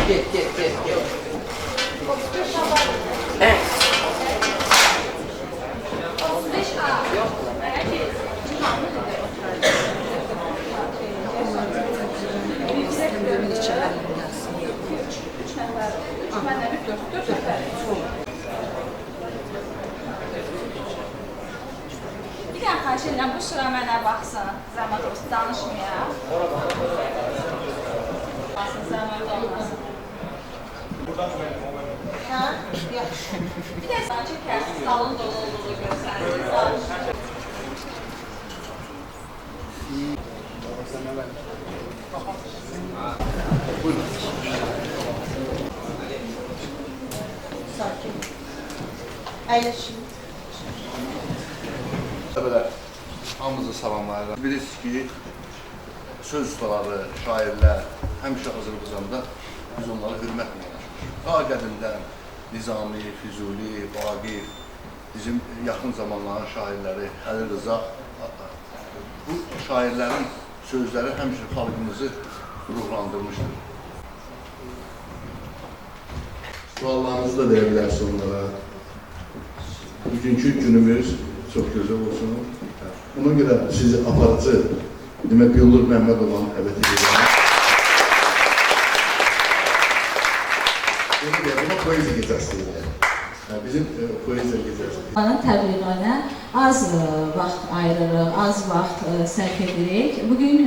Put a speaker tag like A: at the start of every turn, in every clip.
A: Gel.
B: Bir dənə xahiş edirəm, bu sıra mənə baxsın. Zəhmət olsun, danışmayaq. Zəhmət olmasın. Hə? Yaxşı. Bir də sana çəkərsiz, salın dolu olduğunu görsənirsiniz.
A: Buyurun.
C: Sakin. Əyləşin.
A: Belə hamınızı salamlayırım. Bilirsiniz ki, söz ustaları, şairlər həmişə Azərbaycanda biz onlara hörmətlə yanaşmışıq. Ta qədimdən Nizami, Füzuli, Vaqif, bizim yaxın zamanların şairləri, Xəlil Rıza, bu şairlərin sözləri həmişə xalqımızı ruhlandırmışdır. Suallarınızı da verə bilərsiniz onlara. Bugünkü günümüz çox gözəl olsun. Ona görə sizi aparıcı, demək Güllur Məmmədovan dəvət edirəm. Buna poeziya gecəsi deyirlər. Bizim poeziya gecəsi.
D: Təbliğinə az vaxt ayırırıq, az vaxt sərf edirik. Bugün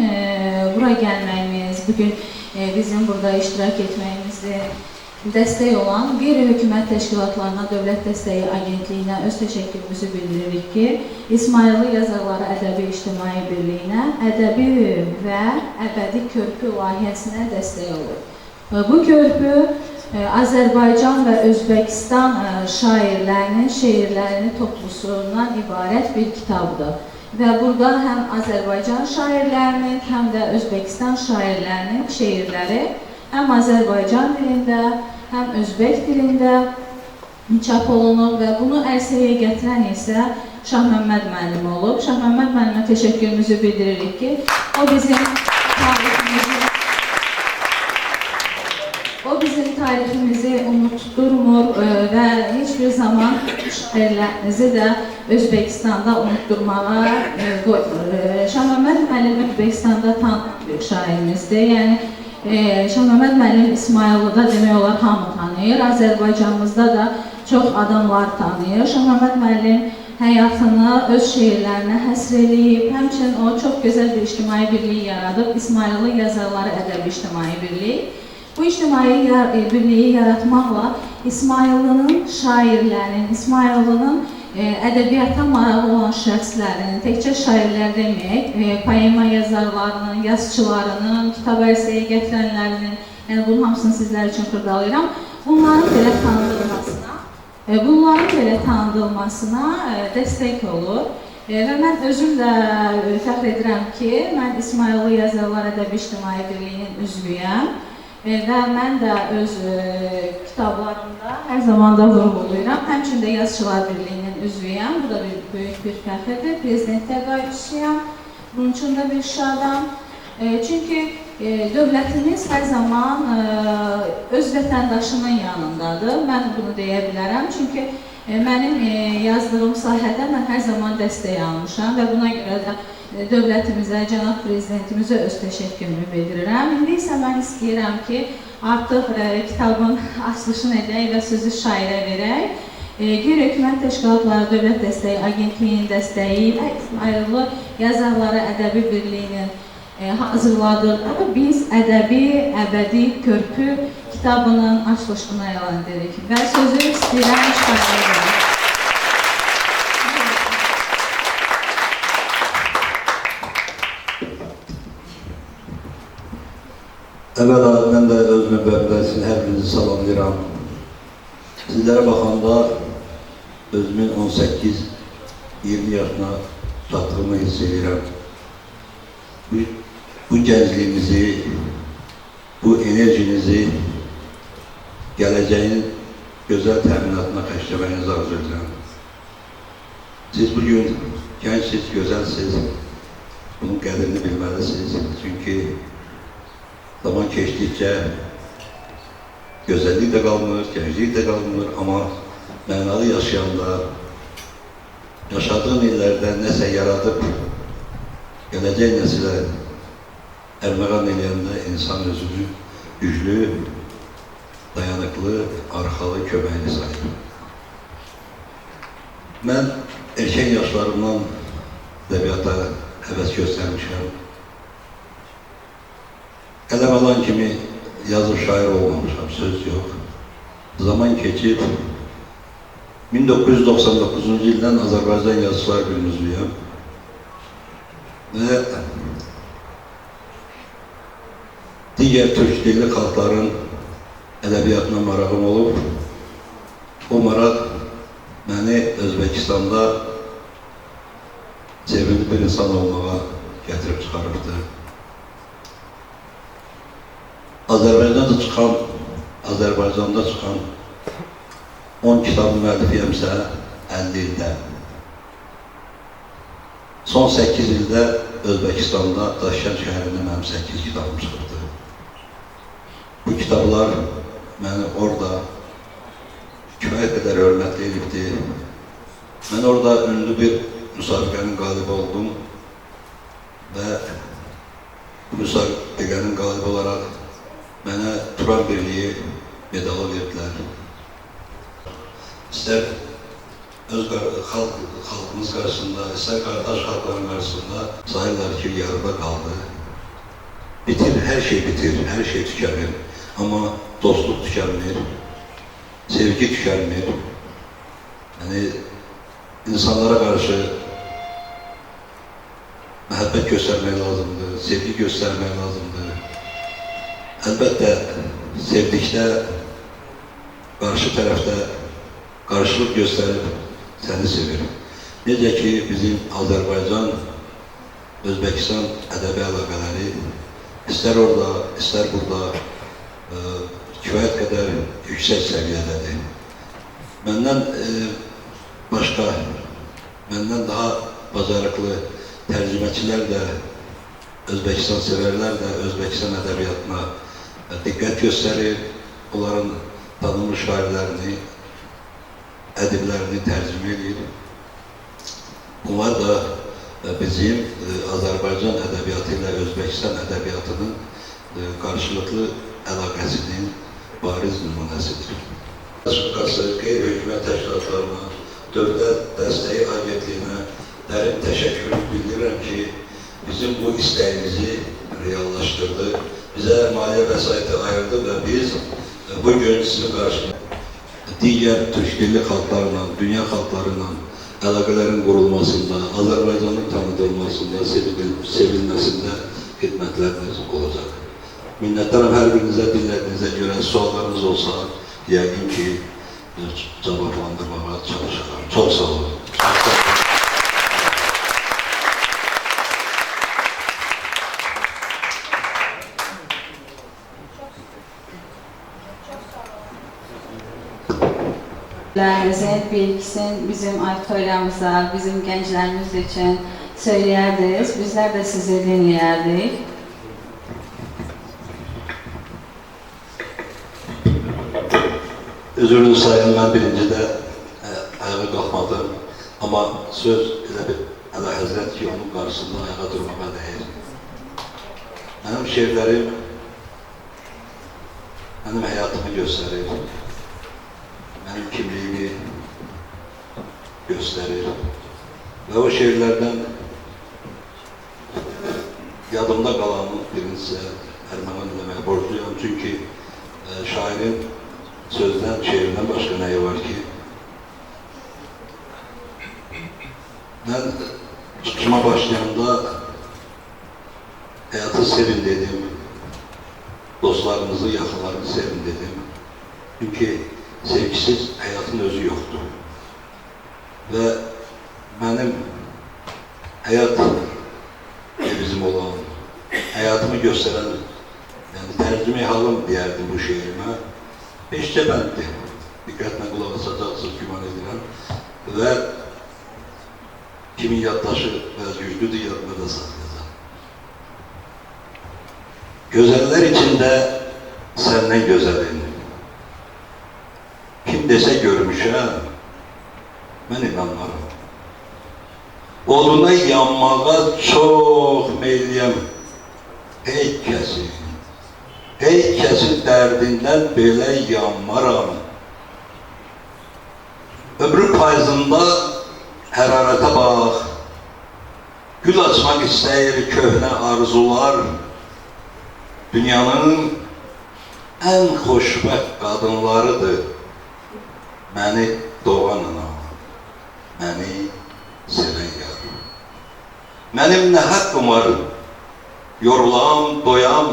D: bura gəlməyimiz, bugün bizim burada iştirak etməyimizdə dəstək olan qeyri-hökumət təşkilatlarına, Dövlət Dəstəyi Agentliyinə öz təşəkkürümüzü bildiririk ki, İsmayıllı Yazarları Ədəbi İctimai Birliyinə Ədəbi və Əbədi Körpü layihəsinə dəstək olur. Bu körpü Azərbaycan və Özbəkistan şairlərinin şeirlərinin toplusundan ibarət bir kitabdır. Və burada həm Azərbaycan şairlərinin, həm də Özbəkistan şairlərinin şeirləri həm Azərbaycan dilində, həm Özbək dilində çap olunub və bunu ərsəyə gətirən isə Şahməmməd müəllim olub. Şahməmməd müəllimə təşəkkürümüzü bildiririk ki, o bizim tariximizi unutturmur və heç bir zaman şairlərimizi də Özbəkistanda unutturmağa qoymur. Şahməmməd müəllim Özbəkistanda tanınan bir şairimizdir. Yəni Şahməmməd müəllim İsmayıllıda demək olar hamı tanıyır. Azərbaycanımızda da çox adamlar tanıyır. Şahməmməd müəllim həyatını öz şeirlərinə həsr edib. Həmçinin o çox gözəl bir ictimai birliyi yaradıb. İsmayıllı Yazarları Ədəbi İctimai Birliyi. Bu ictimai birliyi yaratmaqla İsmayıllının şairlərinin, İsmayıllının ədəbiyyata marağı olan şəxslərin, təkcə şairlər demək, poema yazarlarının, yazıçılarının, kitab ərsəyə gətirənlərinin, yəni bunun hamısını sizlər üçün xırdalayıram, bunların belə tanıdılmasına dəstək olur. Və mən özüm də fəxr edirəm ki, mən İsmayıllı Yazarlar Ədəbi İctimai Birliyinin üzvüyəm. Və mən də öz kitablarımda hər zaman da vurğulayıram. Həmçində Yazıçılar Birliyinin üzvüyəm. Bu da böyük bir fəxrdir. Prezident təqaüdçüyəm. Bunun üçün də bir şadam. Çünki dövlətimiz hər zaman öz vətəndaşının yanındadır. Mən bunu deyə bilərəm. Çünki mənim yazdığım sahədə mən hər zaman dəstək almışam və buna görə də dövlətimizə, cənab prezidentimizə öz təşəkkürümü bildirirəm. İndi isə mən istəyirəm ki, artıq kitabın açılışını edək və sözü şairə verək. Qeyri-hökumət təşkilatları Dövlət Dəstəyi Agentliyinin dəstəyi və İsmayıllı Yazarları Ədəbi Birliyinin hazırladığı biz Ədəbi Əbədi Körpü kitabının açılışını elan edirik və sözü istəyirəm şairə verək.
E: Əvvəla, mən də öz növbəmdə sizin hər birinizi salamlayıram. Sizlərə baxanda özümün 18-20 yaşına çatdığımı hiss edirəm. Bu gəncliyimizi, bu enerjinizi gələcəyin gözəl təminatına xərcləməyinizi arzu edirəm. Siz bugün gəncsiniz, gözəlsiniz, bunun qədrini bilməlisiniz. Çünki zaman keçdikcə Gözəllik də qalmır, gənclik də qalmır, amma mənalı yaşayanda, yaşadığın illərdə nəsə yaradıb, gələcək nəsilə ərməğan eləyəndə insan özünü güclü, dayanıqlı, arxalı, köməkli sayır. Mən erkən yaşlarımdan ədəbiyyata həvəs göstərmişəm. Qələm alan kimi yazıb şair olmamışam, söz yox. Zaman keçib, 1999-cu ildən Azərbaycan Yazıçılar Birliyi üzvüyəm. Və digər türk dilli xalqların ədəbiyyatına marağım olub. O maraq məni Özbəkistanda sevimli bir insan olmağa gətirib çıxarıbdı. Azərbaycanda çıxan 10 kitabın müəllifiyəmsə 50 ildə. Son 8 ildə Özbəkistanda Daşkənd şəhərində mənim 8 kitabım çıxıbdı. Bu kitablar məni orada kifayət qədər hörmətli edibdi. Mən orada ünlü bir müsabiqənin qalibi oldum və bu müsabiqənin qalibi olaraq mənə Turan Birliyi medalı verdilər. İstər öz xalqımız qarşısında, istər qardaş xalqların qarşısında sayırlar ki, yarıda qaldı. Bitir, hər şey bitir, hər şey tükənir. Amma dostluq tükənmir, sevgi tükənmir. Yəni, insanlara qarşı məhəbbət göstərmək lazımdır, sevgi göstərmək lazımdır. Əlbəttə, sevdikdə, qarşı tərəfdə qarşılıq göstərib səni sevir. Necə ki, bizim Azərbaycan, Özbəkistan ədəbi əlaqələri istər orada, istər burada kifayət qədər yüksək səviyyədədir. Məndən başqa, məndən daha bacarıqlı tərcüməçilər də, Özbəkistan sevərlər də Özbəkistan ədəbiyyatına diqqət göstərir, onların tanınmış şairlərini, ədiblərini tərcümə edir. Bunlar da bizim Azərbaycan ədəbiyyatı ilə Özbəkistan ədəbiyyatının qarşılıqlı əlaqəsinin bariz nümunəsidir. Respublikası qeyri-hökumət təşkilatlarına, Dövlət Dəstəyi Agentliyinə dərin təşəkkür bildirirəm ki, bizim bu istəyimizi reallaşdırdı, bizə maliyyə vəsaiti ayırdı və biz bugün sizin qarşınızda digər türk dilli xalqlarla, dünya xalqlarla əlaqələrin qurulmasında, Azərbaycanın tanıdılmasında, sevilməsində xidmətləriniz olacaq. Minnətdarım hər birinizə, dinlədiyinizə görə suallarınız olsa, yəqin ki, cavablandırmağa çalışacağım. Çox sağ olun.
D: Bir-ikisini bizim auditoriyamıza, bizim gənclərimiz üçün söyləyərdiniz. Bizlər də sizi dinləyərdik.
E: Üzrünüzü sayın, mən birincidə ayağa qalxmadım. Amma söz elə bir Əlahəzrət ki, onun qarşısında ayağa durmağa dəyir. Mənim şeirlərim mənim həyatımı göstərir. Mənim kimliyimi göstərir və o şeirlərdən yadımda qalanın birincisi ərməğan eləməyə borcluyam. Çünki şairin sözdən, şeirindən başqa nəyi var ki? Mən çıxışıma başlayanda həyatı sevin dedim, dostlarınızı, yaxınlarınızı sevin dedim. Çünki sevgisiz həyatın özü yoxdur. Və mənim həyat bizim olan, həyatımı göstərən, yəni tərcümə halım deyərdim bu şeirimə. Beşcə bənddir. Diqqətlə qulaq asacaqsınız, güman edirəm. Və kimin yaddaşı biraz güclüdür, yadına da saxlayacaq. Gözəllər içində səndən gözəlin. desə görmüşəm, mən inanmaram. Oduna yanmağa çox meyliyəm. Hey kəsin dərdindən belə yanmaram. Ömrü payızında hərarətə bax, gül açmaq istəyir köhnə arzular, dünyanın ən xoşbəxt qadınlarıdır. Məni doğan ana, məni sevən yar. Mənim nə haqqım var, yorulam, doyam,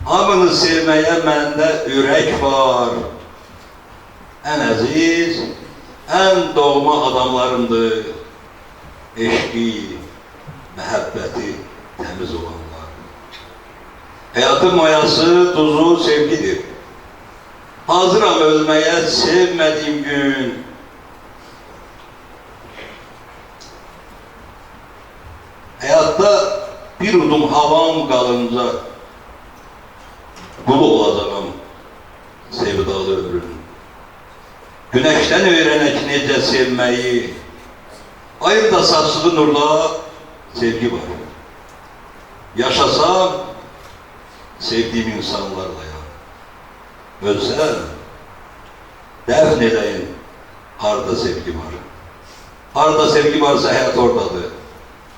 E: hamını sevməyə məndə ürək var. Ən əziz, ən doğma adamlarımdır, eşqi, məhəbbəti təmiz olanlar. Həyatın mayası, tuzu sevgidir. Hazıram ölməyə sevmədiyim gün. Həyatda bir udum havam qalınca qul olacağım sevdalı ömrüm. Güneşten öğrenek necə sevməyi, ayırda saçlığı nurla sevgi var. Yaşasam sevdiğim insanlarla ya. Ölsəm dəfn edəyin harda sevgi var. Harda sevgi varsa həyat oradadır.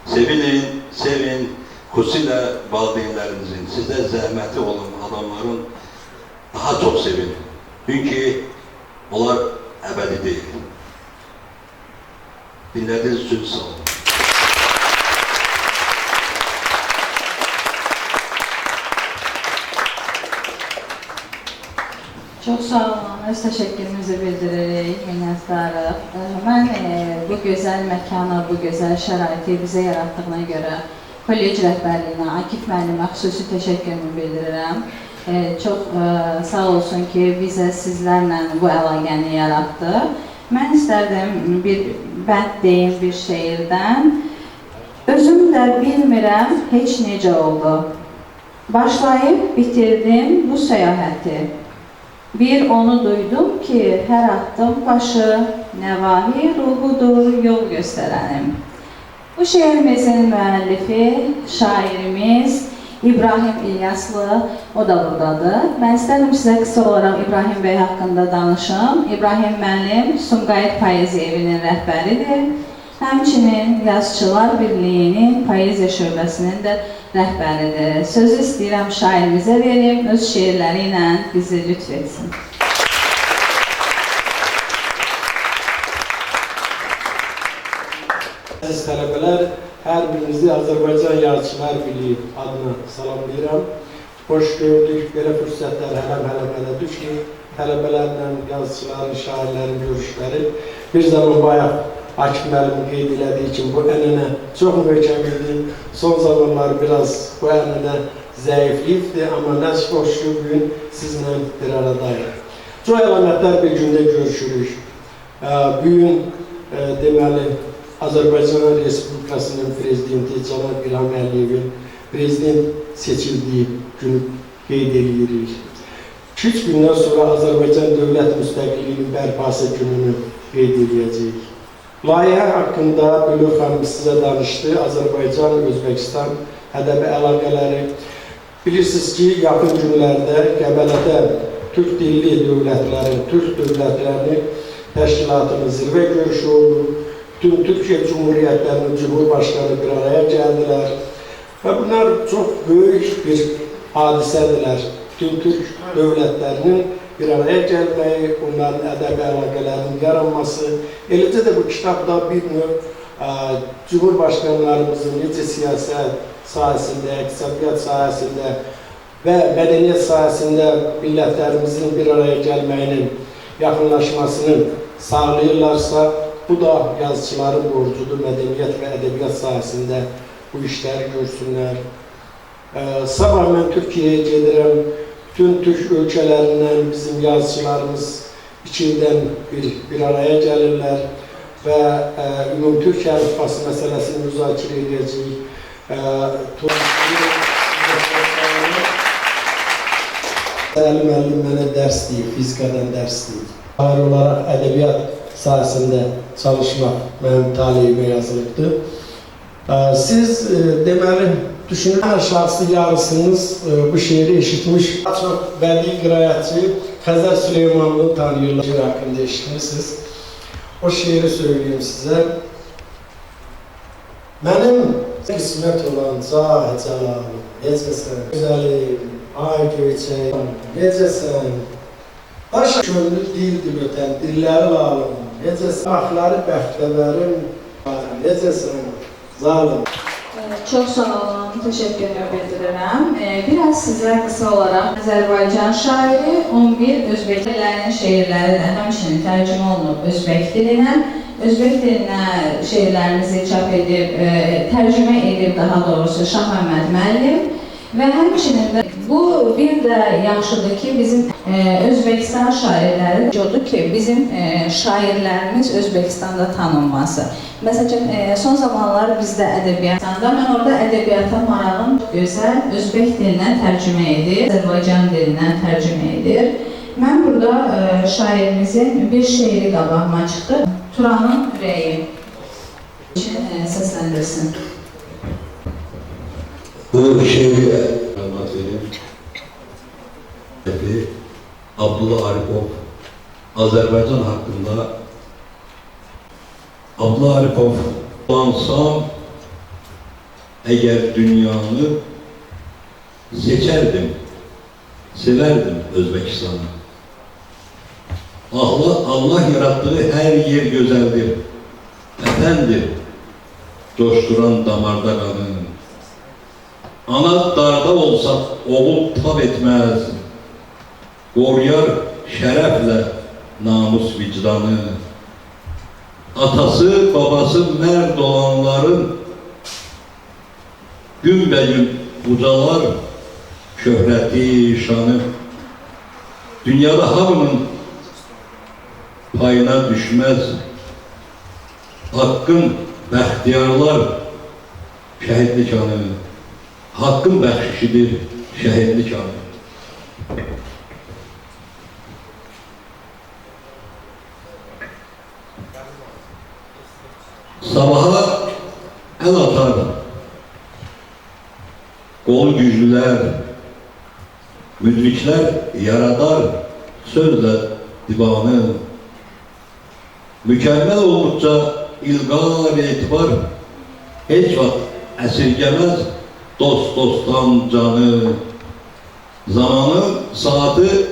E: Sevinin, sevin, xüsusilə valideynlərinizin, sizdə zəhməti olan adamların daha çok sevin. Çünkü onlar əbədi deyil. Dinlediğiniz için sağ olun.
D: Çox sağ olun, öz təşəkkürümüzü bildiririk, minnətdarıq. Mən bu gözəl məkana, bu gözəl şəraiti bizə yaratdığına görə kollec rəhbərliyinə, Akif müəllimə xüsusi təşəkkürümü bildirirəm. Çox sağ olsun ki, bizə sizlərlə bu əlaqəni yaratdı. Mən istərdim bir bənd deyim bir şeirdən. Özüm də bilmirəm heç necə oldu. Başlayıb bitirdim bu səyahəti. Bir onu duydum ki, hər addım başı nəvahi ruhudur yol göstərənim. Bu şeirimizin müəllifi, şairimiz İbrahim İlyaslı, o da buradadır. Mən istədim sizə qısa olaraq İbrahim bəy haqqında danışım. İbrahim müəllim Sumqayıt Poeziya Evinin rəhbəridir. Həmçinin Yazıçılar Birliyinin Poeziya şöbəsinin də rəhbəridir. Sözü istəyirəm şairimizə verim, öz şeirləri ilə bizi lütf etsin.
F: Əziz tələbələr, hər birinizi Azərbaycan Yazıçılar Birliyi adına salamlayıram. Hoş gördük, belə fürsətlər hələm düş ki, tələbələrlə yazıçıların, şairlərin görüşləri. Bir zaman bayaq Akif müəllimin qeyd elədiyi için bu ənənə çox möhkəm idi. Son zamanlar biraz bu ənənə zəifliyibdir, amma nəsb hoş ki, bugün sizinlə bir aradayıq. Çox əlamətlər bir gündə görüşürük. Bugün deməli, Azərbaycan Respublikasının prezidenti Cənab İlham Əliyevin prezident seçildiyi günü qeyd edirik. 2-3 gündən sonra Azərbaycan Dövlət Müstəqilliyinin bərpası gününü qeyd edəcəyik. Layihə haqqında Bülür xanım sizə danışdı. Azərbaycan, Özbəkistan ədəbi əlaqələri. Bilirsiniz ki, yaxın günlərdə Qəbələdə Türk dilli dövlətlərin, Türk dövlətlərinin təşkilatının zirvə görüşü oldu. Bütün Türkiye Cumhuriyetlerinin Cumhurbaşkanı bir araya geldiler. Ve bunlar çok büyük bir hadisedirler. Bütün Türk devletlerinin bir araya gelmeyi, onların ədəbi əlaqələrinin yaranması. Eləcə də bu kitabda bir növ Cumhurbaşkanlarımızın necə siyasət sahəsində, iqtisadiyyat sahəsində və mədəniyyət sahəsində millətlərimizin bir araya gəlməyinin, yaxınlaşmasının sağlayırlarsa, bu da yazıçıların borcudur, mədəniyyət və ədəbiyyat sahəsində bu işləri görsünlər. Sabah mən Türkiye'ye gedirəm, bütün Türk ölkələrindən bizim yazıçılarımız içindən bir araya gəlirlər və ümumtürk əlifbası məsələsini müzakirə edəcəyik. Müəllim mənə dərs deyir, fizikadan dərs deyir. Şair olarak edebiyat sahasında çalışmak benim talihime yazılıbdı. Siz deməli düşünün, her şahsı yarısınız bu şiiri eşitmiş. Çok bədii qirayətçi Xəzər Süleymanlı tanıyırlar. Şiir hakkında eşitmişsiniz. O şiiri söyleyeyim size. Benim kısmet olan zah celalım, necəsən, güzelim, ay göyçəyim, necəsən, daş kömrü dildir ötən, dilləri lalım, necəsən, axları bəxtəbərim, necəsən, zalim.
D: Çok sağ olun, teşekkürler bildirirəm. Biraz sizə qısa olaraq Azərbaycan şairi 11 özbək dillərinin şeirləri də həmçinin tərcümə olunub özbək dilinə. Özbək dilinə şeirlərimizi çap edib, tərcümə edib daha doğrusu Şah Məmməd müəllim. Və həmçinin də bu bir də yaxşıdır ki, bizim Özbəkistan şairləri odur ki, bizim şairlərimiz Özbəkistanda tanınması. Məsələn, son zamanlar bizdə ədəbiyyatda, mən orada ədəbiyyata marağım gözəl Özbək dilindən tərcümə edir, Azərbaycan dilindən tərcümə edir. Mən burada şairimizin bir şeiri qabağıma çıxdı. Turanın ürəyi için səsləndirsin.
E: Bu şiiri anlat verir. Abdullah Arifov Azerbaycan hakkında. Abdullah Arifov kullansam eğer dünyanı seçerdim, severdim Özbekistan'ı. Allah yarattığı her yer güzeldir, efendir, coşturan damarda kanı. Ana darda olsa oğul tab etmez, koruyar şerefle namus vicdanı. Atası babası merd olanların gün be gün ucalar şöhreti şanı. Dünyada hamının payına düşmez, hakkın bəxtiyarlar şehitlik anı. Hakkın bəxşişidir şehitlik anı. Sabaha el atar, kolu güçlüler, müdrikler yaradar sözle divanı. Mükemmel oldukça ilgar etibar, hiç vaxt esirgemez dost dosttan canı. Zamanı, saati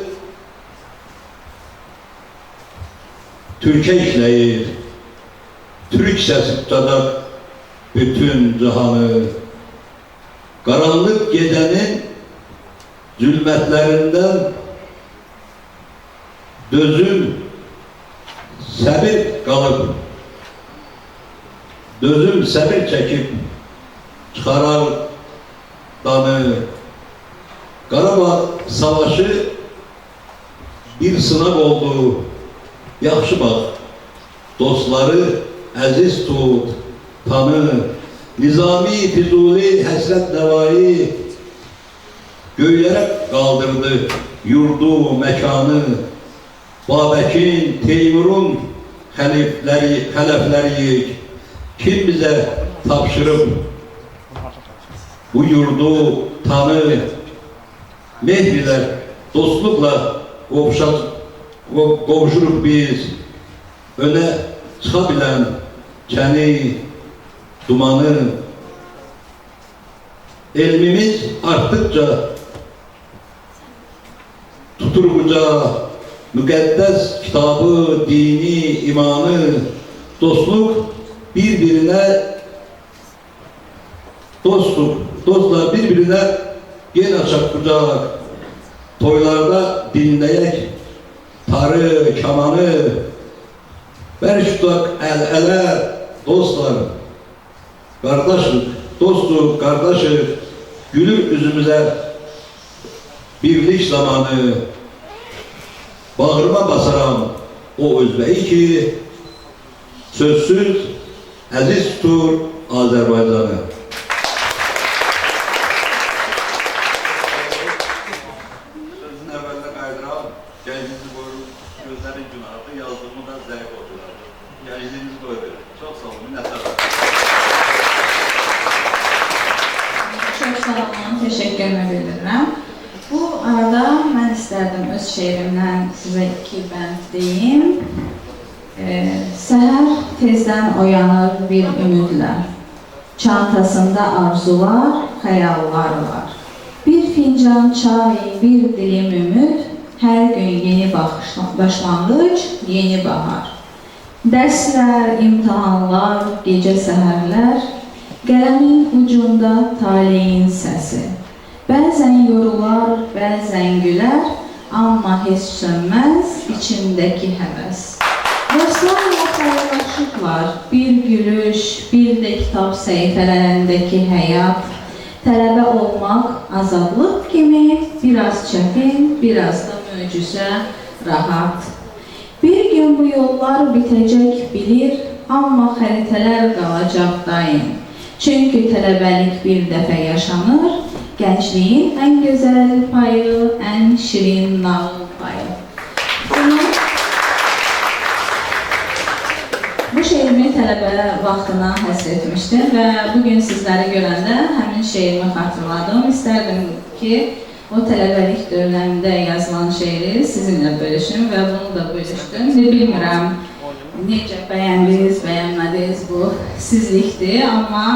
E: Türkiye işleyir. Türk sesi tutar bütün cihanı. Karanlık gecenin zulmetlerinden dözüm, səbir kalıp, dözüm, səbir çekip çıkarar danı. Qarabağ savaşı bir sınav oldu. Yaxşı bax, dostları əziz tut, tanı. Nizami, Füzuli, Həsrət Nəvai göylərə qaldırdı yurdu, məkanı. Babəkin, Teymurun xələfləriyik. Kim bizə tapşırıb bu yurdu, tanı. Mehriler, dostlukla qovuşuruq biz. Öne çıkabilen kəni, dumanı. Elmimiz arttıkça tuturguca müqəddəs kitabı, dini, imanı, dostluk dostlar birbirine gel açaq kucak, toylarda dinleyek tarı, kamanı, bərk tutaq əl-ələ, dostlar, qardaşıq, dostluq, qardaşıq, gülür üzümüzə birlik zamanı, bağrıma basaram o özbəyi ki, sözsüz, əziz tutur Azərbaycanı. Sözün əvvəldə qaydıram, gəncinizi qoyur, gözlərin günahı.
G: əzizliyinizi qoya verir. Çox sağ olun, minnətdarım.
D: Çox sağ olun, təşəkkürümü bildirirəm. Bu arada mən istərdim öz şeirimdən sizə 2 bənd deyim. Səhər tezdən oyanır bir ümidlə, çantasında arzular, xəyallar var. Bir fincan çay, bir dilim ümid, hər gün yeni başlanğıc, yeni bahar. Dərslər, imtahanlar, gecə səhərlər, qələmin ucunda taleyin səsi. Bəzən yorular, bəzən gülər, amma heç sönməz içimdəki həvəs. Dostlarla paylaşıblar bir gülüş, bir də kitab səhifələrindəki həyat. Tələbə olmaq azadlıq kimi biraz çətin, biraz da möcüzə, rahat. Bir gün bu yollar bitəcək bilir, amma xəritələr qalacaq daim. Çünki tələbəlik bir dəfə yaşanır, gəncliyin ən gözəl payı, ən şirin nağıl payı. Bu şeirimi tələbə vaxtına həsr etmişdim və bugün sizləri görəndə həmin şeirimi xatırladım. İstərdim ki, o tələbəlik dövründə yazılan şeiri sizinlə bölüşüm və bunu da bölüşdüm. Bilmirəm, necə bəyəndiniz, bəyənmədiniz, bu sizlikdir, amma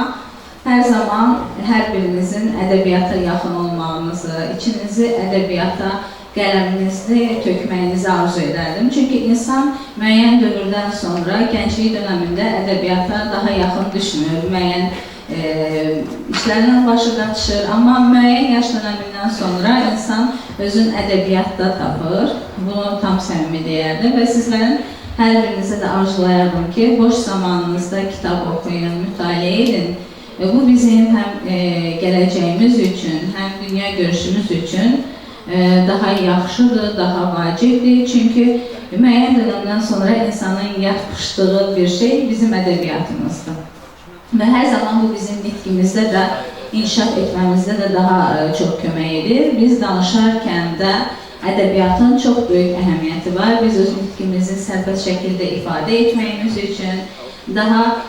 D: hər zaman hər birinizin ədəbiyyata yaxın olmağınızı, içinizi ədəbiyyata qələminizi tökməyinizi arzu edərdim. Çünki insan müəyyən dövrdən sonra, gənclik dönəmində ədəbiyyata daha yaxın düşmür, müəyyən işlərlə başı qaçışır. Amma müəyyən yaş dönəmindən sonra insan özün ədəbiyyatda tapır. Bunu tam səmimi deyərdim və sizlərin hər birinizə də arzulayardım ki, boş zamanınızda kitab oxuyun, mütaliə edin. Bu bizim həm gələcəyimiz üçün, həm dünya görüşümüz üçün daha yaxşıdır, daha vacibdir. Çünki müəyyən dönəmdən sonra insanın yapışdığı bir şey bizim ədəbiyyatımızdır. Və hər zaman bu bizim nitqimizdə də, inkişaf etməmizdə də daha çox kömək edir. Biz danışarkən də ədəbiyyatın çox böyük əhəmiyyəti var. Biz öz nitqimizi sərbəst şəkildə ifadə etməyimiz üçün, daha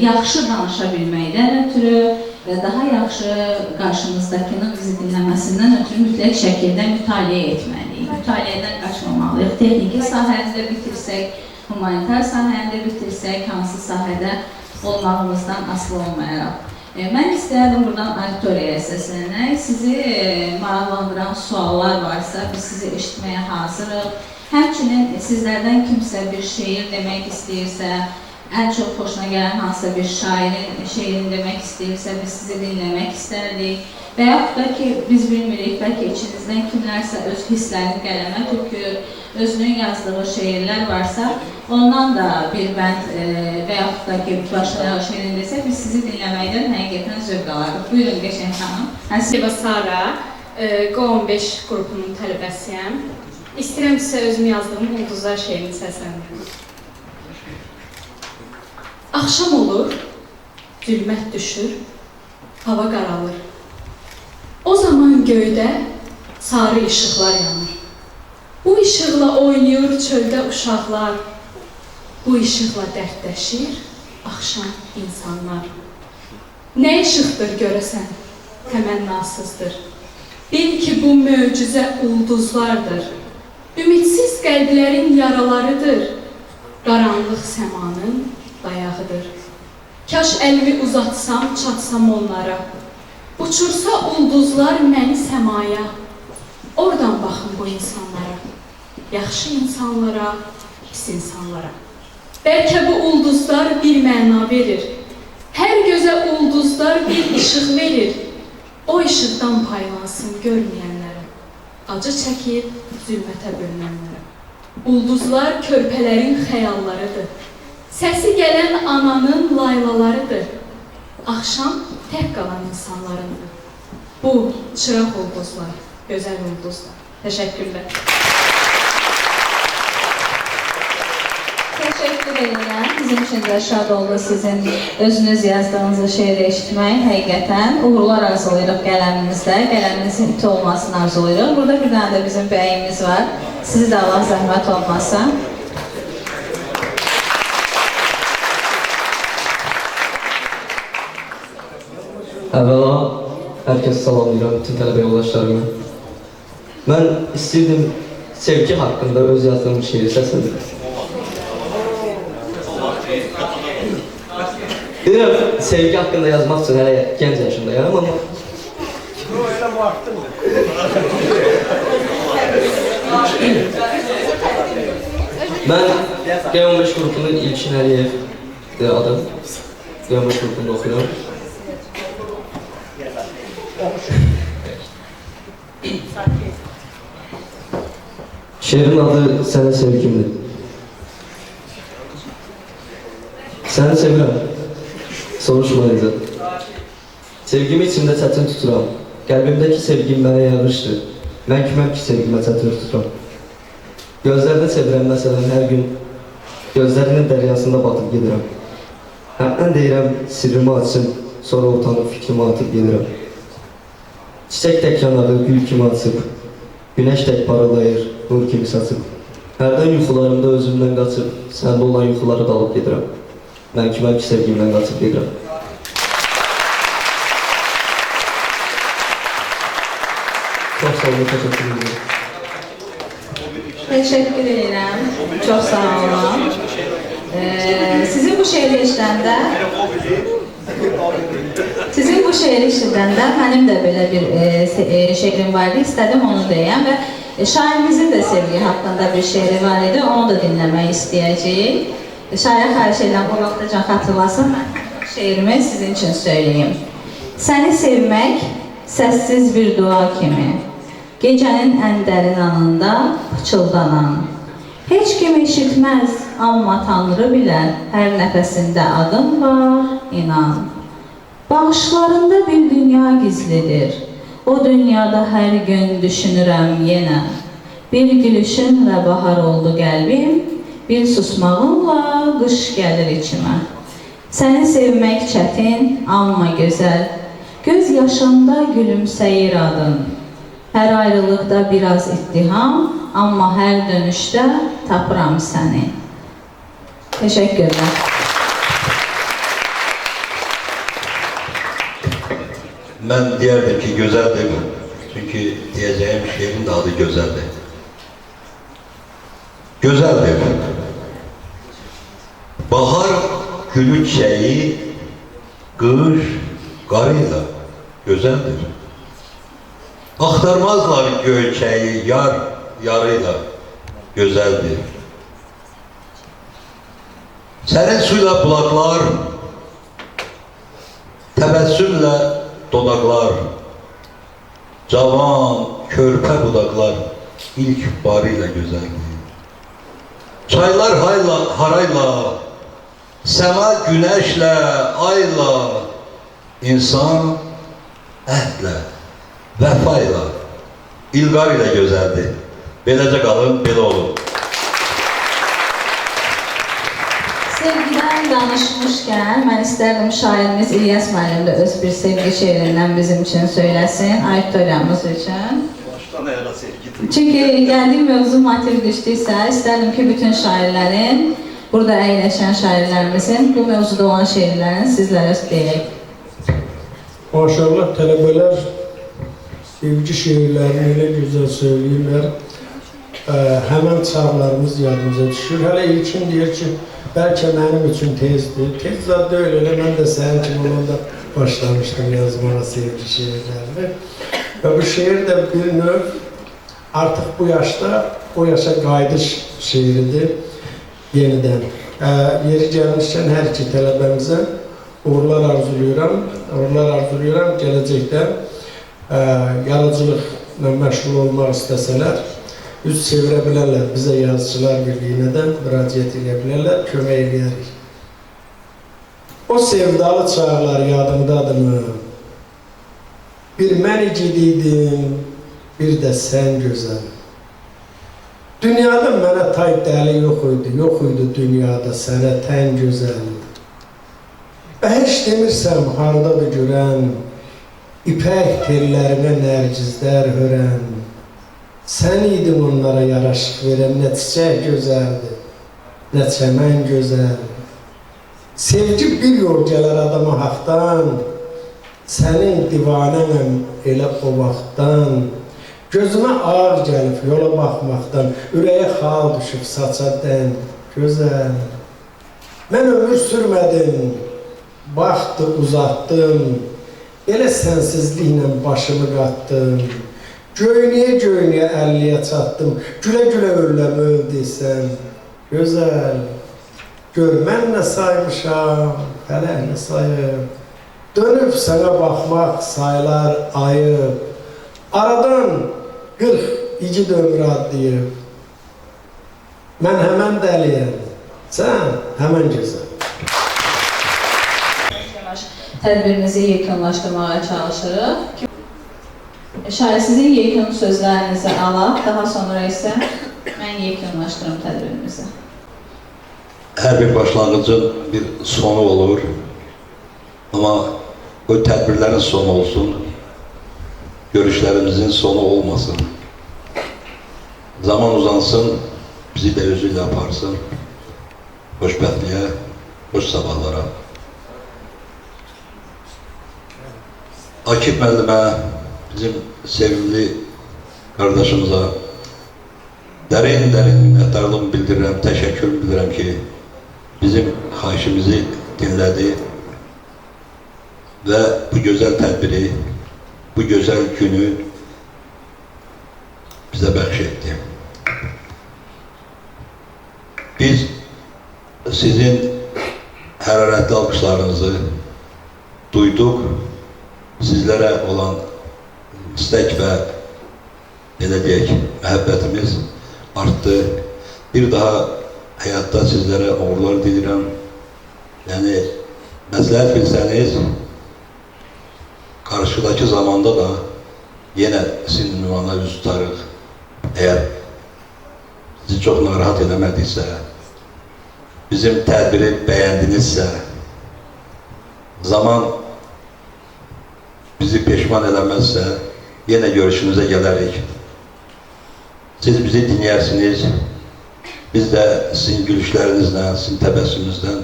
D: yaxşı danışa bilməkdən ötürü və daha yaxşı qarşımızdakının bizi dinləməsindən ötürü mütləq şəkildə mütaliə etməliyik. Mütaliədən qaçmamalıyıq. Texniki sahədə bitirsək, humanitar sahədə bitirsək, hansı sahədə olmağımızdan asılı olmayaraq. Mən istəyərdim buradan auditoriyaya səslənək. Sizi maraqlandıran suallar varsa, biz sizi eşitməyə hazırıq. Həmçinin sizlərdən kimsə bir şeir demək istəyirsə, ən çox xoşuna gələn hansısa bir şairin şeirini demək istəyirsə, biz sizi dinləmək istərdik. Və yaxud da ki, biz bilmirik, bəlkə içinizdən kimlərsə öz hisslərini qələmə tökür, özünün yazdığı şeirlər varsa, ondan da bir bənd və yaxud da ki, başqa şeirin desə, biz sizi dinləməkdən həqiqətən zövq alarıq. Buyurun, Qəşəng xanım.
H: Həsibə Sara, Q15 qrupunun tələbəsiyəm. İstəyirəm sizə özüm yazdığım Ulduzlar şeirini səsləndirim. Axşam olur, zülmət düşür, hava qaralır. O zaman göydə sarı işıqlar yanır. Bu işıqla oynayır çöldə uşaqlar. Bu işıqla dərdləşir axşam insanlar. Nə işıqdır görəsən, təmənnasızdır. Bil ki, bu möcüzə ulduzlardır. Ümidsiz qəlblərin yaralarıdır. Qaranlıq səmanın dayağıdır. Kaş əlimi uzatsam, çatsam onlara. Uçursa ulduzlar məni səmaya. Oradan baxın bu insanlara. Yaxşı insanlara, pis insanlara. Bəlkə bu ulduzlar bir məna verir. Hər gözə ulduzlar bir işıq verir. O işıqdan paylansın görməyənlərə. Acı çəkib zülmətə bölünənlərə. Ulduzlar körpələrin xəyallarıdır. Səsi gələn ananın laylalarıdır. Axşam tək qalan insanlarındır. Bu, çıraq ulduzlar, gözəl ulduzlar. Təşəkkürlər.
D: Təşəkkür edirəm. Bizim üçün də şad oldu sizin özünüz yazdığınızı şeiri eşitmək. Həqiqətən uğurlar arzulayırıq qələminizdə. Qələminizin iti olmasını arzulayırıq. Burada bir dənə də bizim bəyimiz var. Sizi də Allah zəhmət olmasa.
I: Əvvəla, hər kəsi salamlayıram, bütün tələbə yoldaşlarımı. Mən istəyirdim sevgi haqqında öz yazdığım şeiri səsləndirəm. Bilirəm, sevgi haqqında yazmaq üçün hələ gənc yaşındayam, amma...
F: Öyle vaxtındır.
I: Mən G15 qrupunun İlkin Əliyevdir adım. G15 qrupunda oxuyuram. Şeirin adı Sənə Sevgimdir. Səni sevirəm, soruşmayacaq. Sevgimi içimdə çətin tuturam. Qəlbimdəki sevgim mənə yağışdır. Mən kiməm ki sevgimə çətin tuturam. Gözlərdə sevirəm məsələn hər gün. Gözlərinin dəryasında batıb gedirəm. Həmən deyirəm sirrimi açsın, sonra utanıb fikrimi atıb gedirəm. Çiçək tək yanağı gül kimi açıb, günəş tək paralayır, nur kimi saçıb. Hərdən yuxularımda özümdən qaçıb, səndə olan yuxuları dalıb gedirəm. Mən kiməm ki sevgimdən qaçıb gedirəm. Çox sağ olun, təşəkkür edirəm.
D: Teşekkür ederim. Çok sağ olun. Sizin bu şeiri işledəndə mənim də belə bir şeirim vardı. İstədim onu deyəm və şairimizin də sevgi haqqında bir şeiri var idi. Onu da dinləmək istəyəcəyik. Şairə xahiş edirəm, o vaxtacan xatırlasın. Mən şeirimi sizin üçün söyleyeyim. Səni sevmək səssiz bir dua kimi. Gecənin ən dərin anında pıçıldanan. Heç kim eşitməz, amma Tanrı bilər, hər nəfəsində adım var, inan. Bağışlarında bir dünya gizlidir, o dünyada hər gün düşünürəm yenə. Bir gülüşünlə bahar oldu qəlbim, bir susmağınla qış gəlir içimə. Səni sevmək çətin, amma gözəl, göz yaşında gülümsəyir adın. Hər ayrılıqda biraz ittiham, amma hər dönüşdə tapıram səni. Teşekkürler.
E: Mən deyərdim ki, gözəldir. Çünki deyəcəyim şeirin də adı gözəldir. Gözəldir. Bahar gülü çiçəyi, qış qarıyla gözəldir. Axtarmazlar göyçəyi yar yarıyla gözəldir. Sərin suyla bulaqlar, təbəssümlə dodaqlar, cavan, körpə budaqlar ilk barıyla gözəldir. Çaylar harayla, səma günəşlə, ayla, insan əhdlə, vəfayla, ilqar ilə gözəldir. Beləcə qalın, belə olun.
D: Sevgiden danışmışken ben isterdim şairimiz İlyas müəllim də öz bir sevgi şeirinden bizim için söylesin, auditoriyamız için.
G: Baştan ayağa sevgidir.
D: Çünkü geldiğim mevzu motiv düştüyse isterdim ki bütün şairlerin, burada əyləşən şairlerimizin bu mevzuda olan şeirlerini sizlere söyleyək.
F: Maşallah tələbələr sevgi şeirlərini elə gözəl söyləyirlər. Həmən çağlarımız yadımıza düşür. Hələ ilkin deyir ki, bəlkə mənim üçün tezdir. Tez zad deyil, elə mən də sənin kimi ondan da başlamışdım yazmağa sevgi şeirlərini. Və bu şeir də bir növ artıq bu yaşda o yaşa qayıdış şeiridir yenidən. Yeri gəlmişkən hər iki tələbəmizə uğurlar arzuluyorum, gələcəkdə yaradıcılıqla məşğul olmaq istəsələr, üz çevirə bilərlər, bizə yazıcılar birliyinə də müraciət edə bilərlər, kömək edərik. O sevdalı çağlar yadımdadımı, bir mən igidiydim, bir də sən gözəl. Dünyada mənə tay dəli yox idi dünyada sənə tən gözəl. Və heç demirsəm, hardadır görən, ipək tellərinə nərgizlər hörən. Sən idin onlara yaraşıq verən, nə çiçək gözəldir, nə çəmən gözəl. Sevgi bir yol gələr adama haqdan, Sənin divanənəm elə o vaxtdan, gözümə ağır gəlib yola baxmaqdan, ürəyə xal düşüb saça dən, gözəl. Mən ömür sürmədim, vaxtı uzatdım, elə sənsizliklə başımı qatdım. Göynəyə-göynəyə 50-yə çatdım, gülə-gülə öləm öldüysən, gözəl. Gör, mən nə saymışam, fələk nə sayıb, dönüb sənə baxmaq saylar ayıb, aradan 40 igid ömrü adlayıb. Mən həmən dəliyəm, sən həmən gözəl.
D: Tədbirimizi yekunlaşdırmağa çalışırıq. Sizin yekun sözlərinizi alaq, daha sonra isə mən yekunlaşdırım tədbirimizi.
E: Hər bir başlanğıcın bir sonu olur. Amma o tədbirlərin sonu olsun, görüşlərimizin sonu olmasın. Zaman uzansın, bizi də özü ilə aparsın. Xoşbəxtliyə, xoş sabahlara. Akif müəllimə, bizim sevimli qardaşımıza dərin minnətdarlığımı bildirirəm, təşəkkür bildirirəm ki, bizim xahişimizi dinlədi və bu gözəl tədbiri, bu gözəl günü bizə bəxş etdi. Biz sizin hərarətli alqışlarınızı duyduq, sizlərə olan istək və belə deyək, məhəbbətimiz artdı. Bir daha həyatda sizlərə uğurlar dilirəm. Yəni, məsləhət bilsəniz, qarşıdakı zamanda da yenə sizin ünvana üz tutarıq. Əgər sizi çox narahat eləmədiksə, bizim tədbiri bəyəndinizsə, zaman bizi peşman eləməzsə, yenə görüşünüzə gələrik. Siz bizi dinlərsiniz, biz də sizin gülüşlərinizlə, sizin təbəssümünüzdən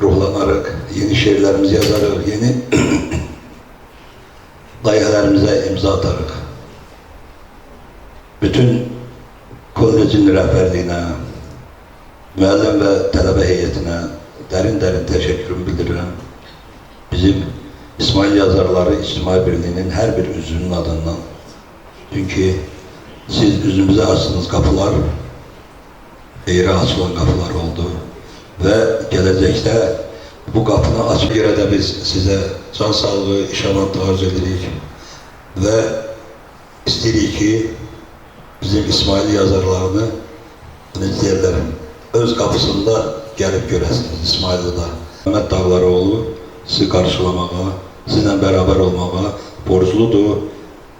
E: ruhlanarıq, yeni şeirlərimizi yazarıq, yeni layihələrimizə imza atarıq. Bütün kollecin rəhbərliyinə, müəllim və tələbə heyətinə dərin təşəkkürümü bildirirəm. Bizim İsmail Yazarları İctimai Birliyinin hər bir üzvünün adından. Çünki siz üzümüzə açdığınız qapılar, xeyrə açılan qapılar oldu və gələcəkdə bu qapını açıb yerə də biz sizə can sağlığı, iş avantajı arz edirik və istəyirik ki, bizim İsmail Yazarlarını öz qapısında gəlib görəsiniz İsmail'i da. Məhəmməd Dağlaroğlu sizi qarşılamağa, sizinlə bərabər olmağa borcludur,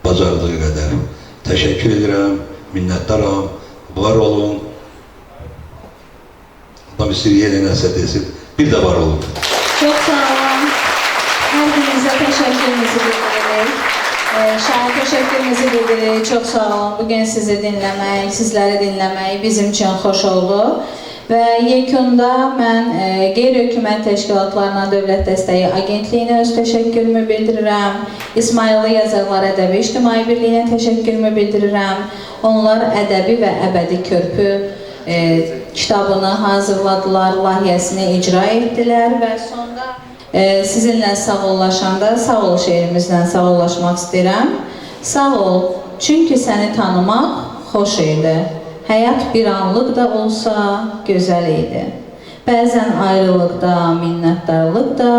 E: bacardığı qədər. Təşəkkür edirəm, minnətdaram, var olun. Adam istəyir yenə nəsə desin, bir də var olun.
D: Çox sağ olun. Hər birinizə təşəkkürümüzü bildiririk. Şahin təşəkkürümüzü bildiririk. Çox sağ olun. Bugün sizi dinləmək, sizləri dinləmək bizim üçün xoş oldu. Və yekunda mən qeyri-hökumət təşkilatlarına Dövlət Dəstəyi Agentliyinə öz təşəkkürümü bildirirəm. İsmailli Yazarlar Ədəbi İctimai Birliyinə təşəkkürümü bildirirəm. Onlar ədəbi və əbədi körpü kitabını hazırladılar, layihəsini icra etdilər və sonda sizinlə sağollaşanda sağ ol şeirimizlə sağollaşmaq istəyirəm. Sağ ol, çünki səni tanımaq xoş idi. Həyat bir anlıq da olsa gözəl idi. Bəzən ayrılıqda, minnətdarlıq da,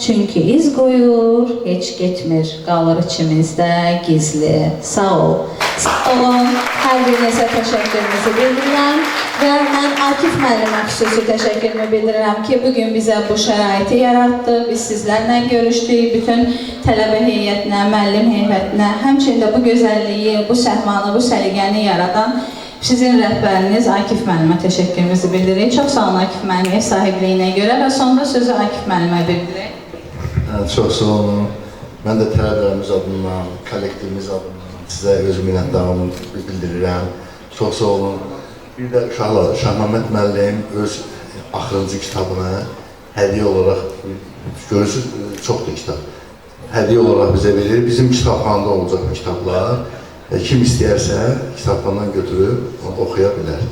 D: çünki iz qoyur, heç getmir, qalır içimizdə gizli. Sağ ol. Sağ olun, hər birinizə təşəkkürümüzü bildirirəm və mən Akif müəllimə xüsusi təşəkkürümü bildirirəm ki, bugün bizə bu şəraiti yaratdı, biz sizlərlə görüşdük, bütün tələbə heyətinə, müəllim heyətinə, həmçinin də bu gözəlliyi, bu səhmanı, bu səliqəni yaradan sizin rəhbəriniz Akif müəllimə təşəkkürümüzü bildiririk. Çox sağ olun Akif müəllimə sahibliyinə görə və sonda sözü Akif müəllimə bildirək.
A: Çox sağ olun. Mən də tələbələrimiz adından, kollektivimiz adından sizə öz minnətdarlığımı bildirirəm. Çox sağ olun. Bir də uşaqlar, Şahməmməd müəllim öz axırıncı kitabını hədiyyə olaraq görürsünüz, çoxdur kitab. hədiyyə olaraq bizə verir. Bizim kitabxanada olacaq bu kitablar. Kim istəyərsə kitabxanadan götürüb oxuya bilər.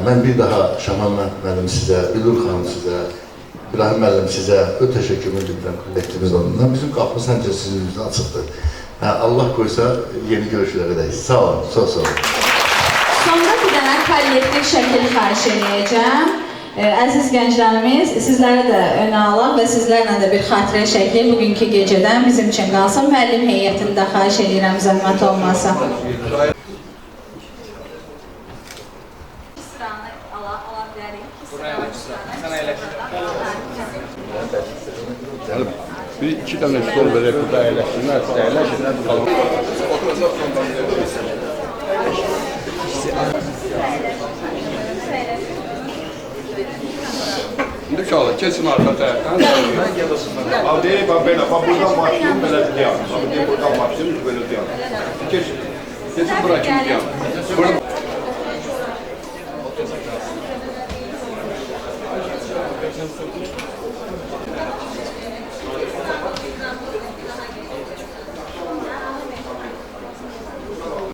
A: Mən bir daha Şahan müəllim sizə, Bilur xanım sizə, İbrahim müəllim sizə öz təşəkkürümü bildirəm kollektivimiz adından. Bizim qapımız həmçə sizin üzrə açıqdır. Allah qoysa yeni görüşlərə dəyik. Sağ olun, çox sağ olun.
D: Sonra bir dənə kollektiv şəkil xahiş edəcəm. Əziz gənclərimiz, sizlərə də önə alaq və sizlərlə də bir xatirə şəkli bugünkü gecədən bizim üçün qalsın. Müəllim heyətini də xahiş edirəm, zəhmət olmasa.
B: Sıranı ala bilərik.
J: Bir iki tane stol vererek burada əyləşsinlər, əyləşsinlər. İndi uşaqlar, keçin arxa tərəfdən. Abi, belə, buradan başlayın, belə deyəm. Abi, buradan başlayın, belə deyəm. Keçin bura kimi deyəm.